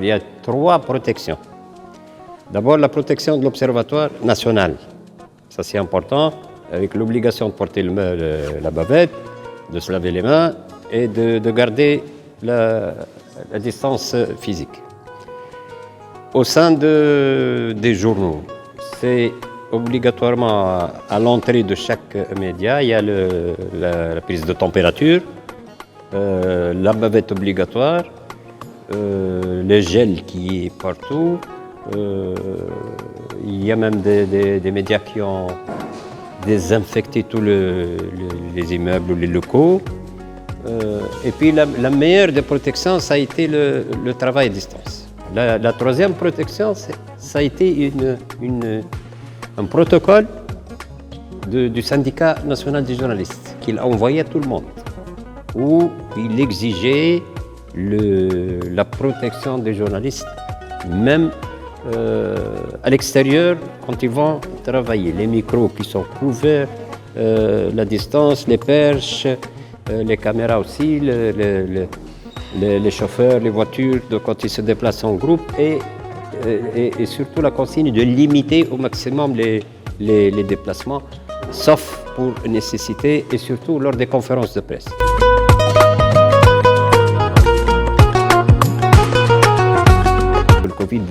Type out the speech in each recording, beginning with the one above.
Il y a 3 protections. D'abord, la protection de l'Observatoire national. Ça, c'est important, avec l'obligation de porter la bavette, de se laver les mains et de garder la distance physique. Au sein des journaux, c'est obligatoirement à l'entrée de chaque média, il y a la prise de température, la bavette obligatoire, le gel qui est partout. Il y a même des médias qui ont désinfecté tous les immeubles ou les locaux. Et puis la meilleure des protections, ça a été le travail à distance. La troisième protection, ça a été un protocole du syndicat national des journalistes qu'il a envoyé à tout le monde, où il exigeait la protection des journalistes, même à l'extérieur, quand ils vont travailler. Les micros qui sont couverts, la distance, les perches, les caméras aussi, les chauffeurs, les voitures, quand ils se déplacent en groupe, et surtout la consigne de limiter au maximum les déplacements, sauf pour nécessité et surtout lors des conférences de presse. Le Covid,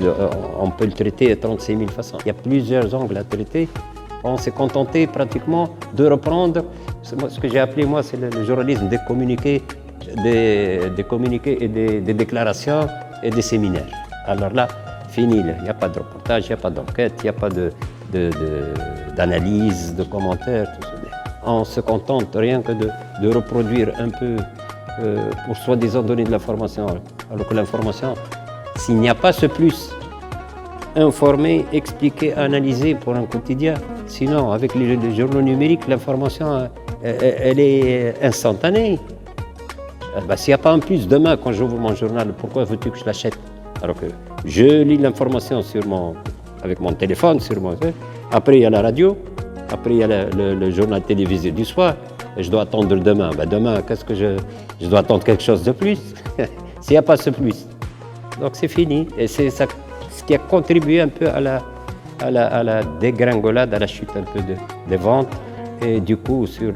on peut le traiter à 36 000 façons. Il y a plusieurs angles à traiter. On s'est contenté pratiquement de reprendre ce que j'ai appelé, moi, c'est le journalisme des communiqués, des communiqués et des déclarations et des séminaires. Alors là, fini, il n'y a pas de reportage, il n'y a pas d'enquête, il n'y a pas d'analyse, de commentaires, tout ça. On se contente rien que de reproduire un peu pour soi-disant donner de l'information, alors que l'information, s'il n'y a pas ce plus, informer, expliquer, analyser pour un quotidien, sinon avec les journaux numériques, l'information, elle est instantanée. S'il n'y a pas un plus, demain quand j'ouvre mon journal, pourquoi veux-tu que je l'achète? Alors que je lis l'information avec mon téléphone, après il y a la radio, après il y a le journal télévisé du soir, et je dois attendre demain. Demain, qu'est-ce que je dois attendre quelque chose de plus? S'il n'y a pas ce plus. Donc c'est fini, et c'est ça ce qui a contribué un peu à la dégringolade, à la chute un peu des ventes, et du coup sur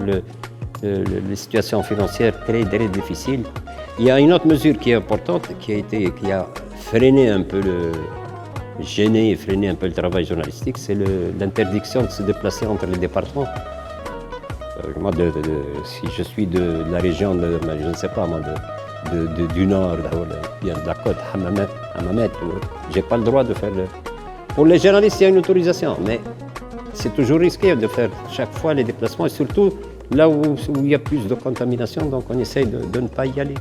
les situations financières très difficiles. Il y a une autre mesure qui est importante, qui a freiné un peu gêné et freiné un peu le travail journalistique, c'est l'interdiction de se déplacer entre les départements. Moi, si je suis de la région, je ne sais pas moi, du nord, de la côte, Hammamet, j'ai pas le droit de faire Pour les journalistes, il y a une autorisation, mais c'est toujours risqué de faire chaque fois les déplacements, et surtout là où il y a plus de contamination, donc on essaye de ne pas y aller.